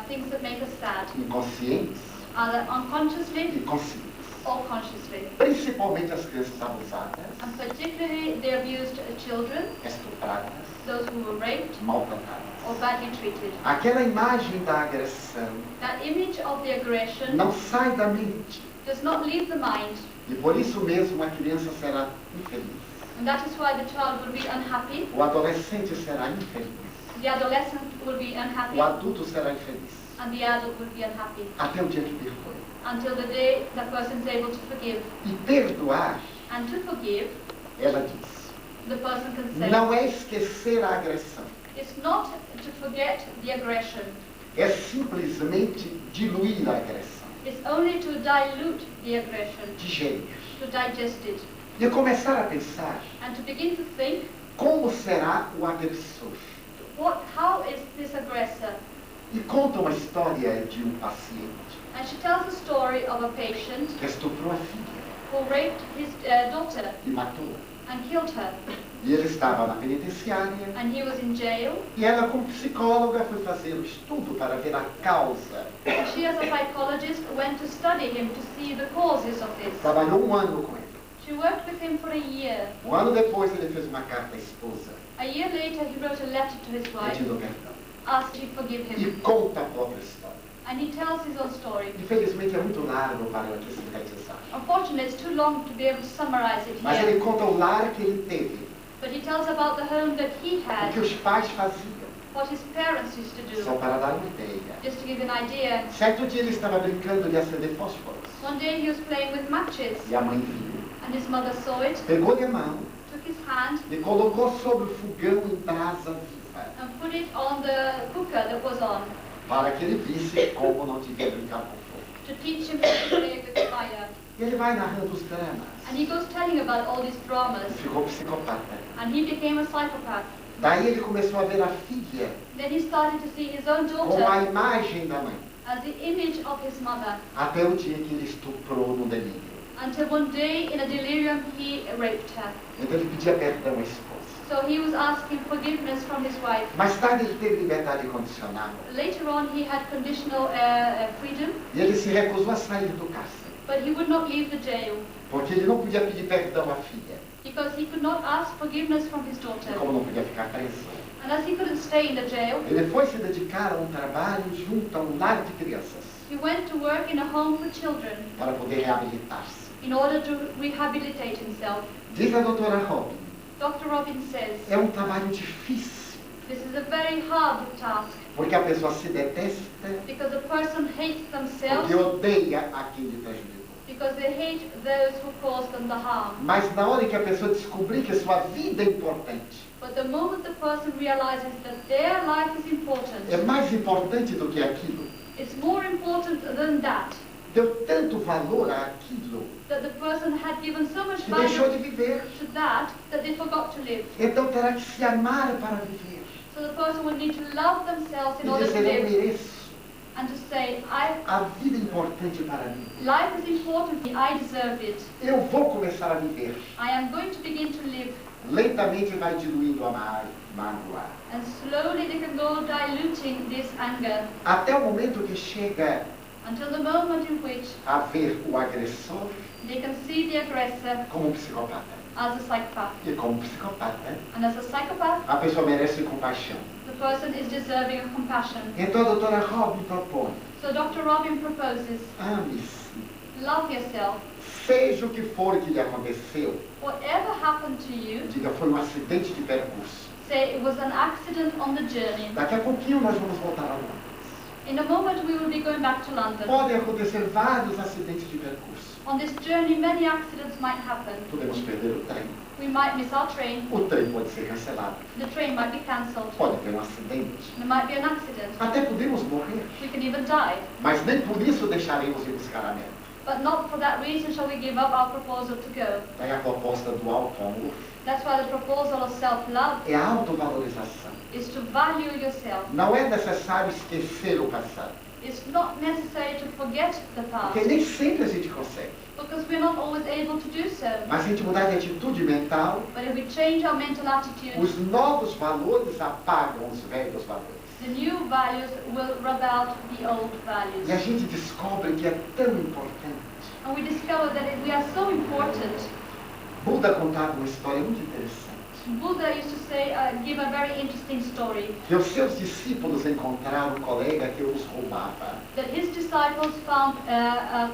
things that make us sad, inconscientes either e unconsciously conscientes. or consciously. Principalmente as crianças abusadas, And particularly the abused children, estupradas, those who were raped maltratadas. or badly treated. Aquela imagem da agressão That image of the aggression não sai da mente. does not leave the mind, E por isso mesmo a criança será infeliz. and that is why the child will be unhappy, O adolescente será infeliz. the adolescent will be unhappy, O adulto será infeliz. and the adult will be unhappy, Até o dia que perdoe. until the day that person is able to forgive. E perdoar, And to forgive, ela diz, the person can say, não é esquecer a agressão. it's not to forget the aggression, É simplesmente diluir a agressão. it's only to dilute the aggression, Digerir. to digest it, E começar a pensar and to begin to think, como será o agressor. how is this aggressor? E conta uma história de um paciente And she tells the story of a patient que estuprou a filha who raped his daughter e matou-a. and killed her. E ele estava na penitenciária And he was in jail. e ela, como psicóloga, foi fazer um estudo para ver a causa. And she, as a psychologist, went to study him to see the causes of this. Trabalhou um ano com ele. She worked with him for a year. Um ano depois, ele fez uma carta à esposa A year later, he wrote a letter to his wife, pedindo perdão. asked she forgive E him. conta a própria história. And he tells his own story. Infelizmente, é muito largo para eu aqui sintetizar. Unfortunately, it's too long to be able to summarize it Mas here. ele conta o lar que ele teve, But he tells about the home that he o had, que os pais faziam, what his parents used to só do. para dar uma ideia. Just to give you an idea, Certo dia ele estava brincando de acender fósforos. one day he was playing with matches, E a mãe viu, and his mother saw it, pegou-lhe a mão took his hand, e colocou sobre o fogão em brasa viva, and put it on the cooker that was on, para que ele visse como não devia brincar com fogo. to teach him how to play with fire. E ele vai narrando os dramas. And he goes telling about all these dramas, E ficou psicopata. and he became a psychopath. Daí ele começou a ver a filha Then he started to see his own com a daughter imagem da mãe, as the image of his mother, até o dia que ele estuprou no delírio. until one day in a delirium he raped her. Então ele pedia perdão à esposa. So he was asking forgiveness from his wife. Mais tarde ele teve liberdade condicional. Later on he had conditional freedom, E ele se recusou a sair do cárcere, but he would not leave the jail porque ele não podia pedir perdão à filha. because he could not ask forgiveness from his E daughter. como não podia ficar preso, And as he couldn't stay in the jail, ele foi se dedicar a um trabalho junto a um lar de crianças, he went to work in a home for children para poder reabilitar-se. in order to rehabilitate himself. Diz a doutora Robin, Dr. Robin says, é um trabalho difícil, this is a very hard task porque a pessoa se detesta, because a person hates themselves, porque odeia a quem lhe prejudicou. because they hate those who cause them the harm. Mas na hora em que a pessoa descobrir que sua vida é importante, But the moment the person realizes that their life is é important, mais importante do que aquilo, it's more important than that, deu tanto valor àquilo, that the person had given so much que deixou value de viver. to that they forgot to live. Então terá que se amar para viver. So the person would need to love themselves in E order to dizer, eu live mereço. and to say, A vida é importante para mim. life is important to me, I deserve it. Eu vou começar a viver. I am going to begin to live. Lentamente vai diluindo a mágoa. And slowly they can go diluting this anger Até o momento que chega until the moment in which a ver o agressor they can see the aggressor como um psicopata. as a psychopath. E como psicopata, And as a psychopath, a pessoa merece compaixão. the person is deserving of compassion. Então a doutora Robin propõe, So Dr. Robin proposes, ame-se. love yourself. Seja o que for que lhe aconteceu, Whatever happened to you, diga, foi um acidente de percurso. say it was an accident on the journey. Daqui a pouquinho nós vamos voltar a Londres. In a moment we will be going back to London. Podem acontecer vários acidentes de percurso. On this journey many accidents might happen. Podemos perder o trem. We might miss our train. O trem pode ser cancelado. The train might be cancelled. Pode ter um acidente. There might be an accident. Até podemos morrer. We can even die. Mas nem por isso deixaremos de buscar a meta. But not for that reason shall we give up our proposal to go. Daí a proposta do auto-amor That's why the proposal of self-love é a autovalorização. is to value yourself. Não é necessário esquecer o passado. It's not necessary to forget the past, Porque nem sempre a gente consegue. because we're not always able to do so. Mas se a gente mudar de atitude mental, But if we change our mental attitude, os novos valores apagam os velhos valores. the new values will rub out the old E values. a gente descobre que é tão importante And we discover that we are so important. Buda contava uma história muito interessante. Buddha used to say, give a very interesting story. Que os seus discípulos encontraram um colega que os roubava. That his disciples found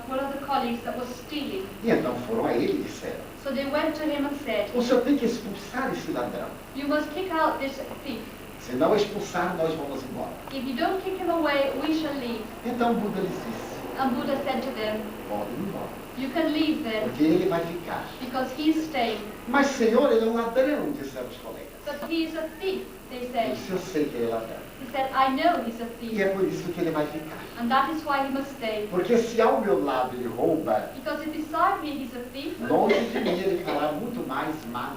one of the colleagues that was stealing. E então foram a ele e disseram: So they went to him and said, o senhor tem que expulsar esse ladrão. you must kick out this thief. Se não expulsar, nós vamos embora. If you don't kick him away, we shall leave. Então Buda lhes disse: And Buddha said to them, podem ir embora, you can leave then, porque ele vai ficar. because he's staying. Mas senhor, ele é um ladrão, disseram os colegas. But he is a thief, they Ele said. disse: eu sei que ele é ladrão. He said, I know he's a E thief. é por isso que ele vai ficar. And that is why he must stay. Porque se ao meu lado ele rouba, Because if beside me he's a thief, longe de mim ele fará muito mais mal.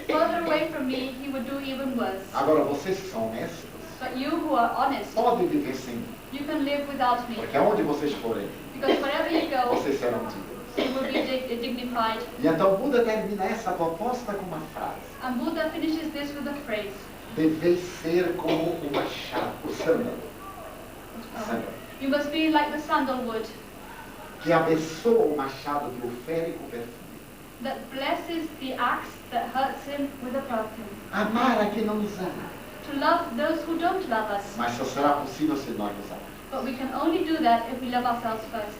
further away from me he would do even worse. Agora, vocês que são honestos, But you who are honest, podem viver sem mim. you can live without me. Porque aonde vocês forem, Because wherever you go, vocês serão dignos. you will be dignified. E então Buda termina essa proposta com uma frase: And Buddha finishes this with a phrase. deveis ser como o machado, o sândalo, You must be like the sandalwood que abençoa o machado que o fere com perfume. that blesses the axe that hurts him with a perfume. Amar a quem não nos ama, To love those who don't love us. mas só será possível se nós nos amarmos. But we can only do that if we love ourselves first.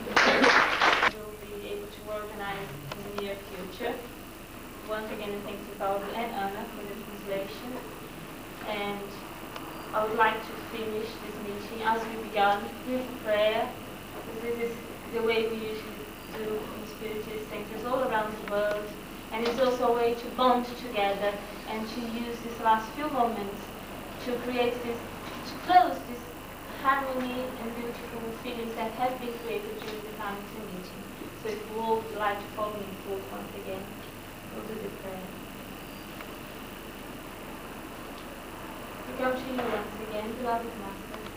We'll be able to organize in the near future. Once again, thanks to Divaldo and Anna for the translation. And I would like to finish this meeting as we began with prayer. This is the way we usually do in Spiritist centers all around the world. And it's also a way to bond together and to use these last few moments to create this, to close this harmony and beautiful feelings that have been created during the time of the meeting. So if you all would like to follow me forward once again, we'll do the prayer. We come to you once again, beloved Masters.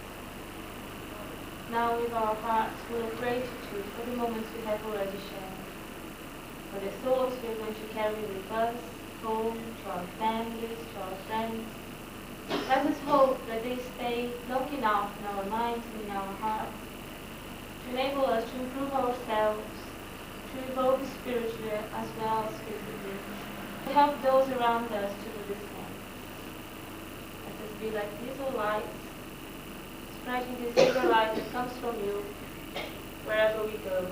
Now with our hearts full of gratitude for the moments we have already shared, for the thoughts we are going to carry with us, home, to our families, to our friends. Let us hope that they stay long enough in our minds and in our hearts to enable us to improve ourselves, to evolve spiritually as well as physically, to help those around us to do the same. Let us be like little lights, spreading the silver light that comes from you wherever we go.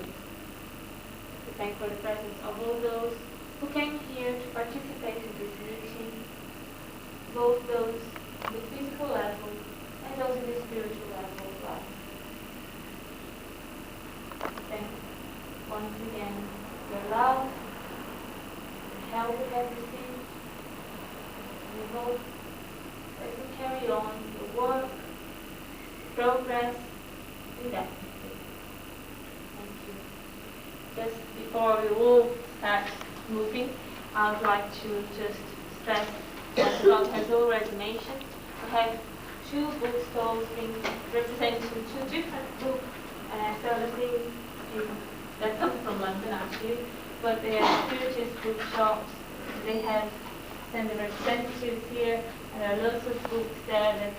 We thank for the presence of all those who came here to participate in this meeting, both those on the physical level and those in the spiritual level of life. We thank once again your love, the help we have received, and we hope that we carry on the work, progress indefinitely. Thank you. Just before we all start moving, I would like to just stress what Rob has already mentioned. We have two bookstores representing two different book sellers that come from London actually, but they are Spiritist bookshops. They have sent the representatives here, and there are lots of books there that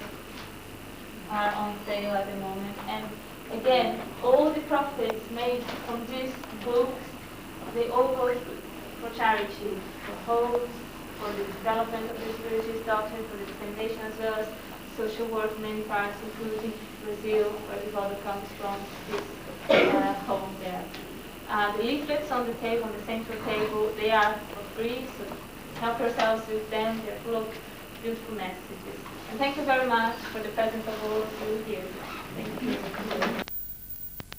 are on sale at the moment. And again, all the profits made from these books, they all go for charity, for homes, for the development of the Spiritist doctrine, for the dissemination as well as social work in many parts, including Brazil, where Divaldo comes from, his home there. The leaflets on the table, on the central table, they are for free, so help yourselves with them. They're full of beautiful messages. And thank you very much for the presence of all of you here. Thank you.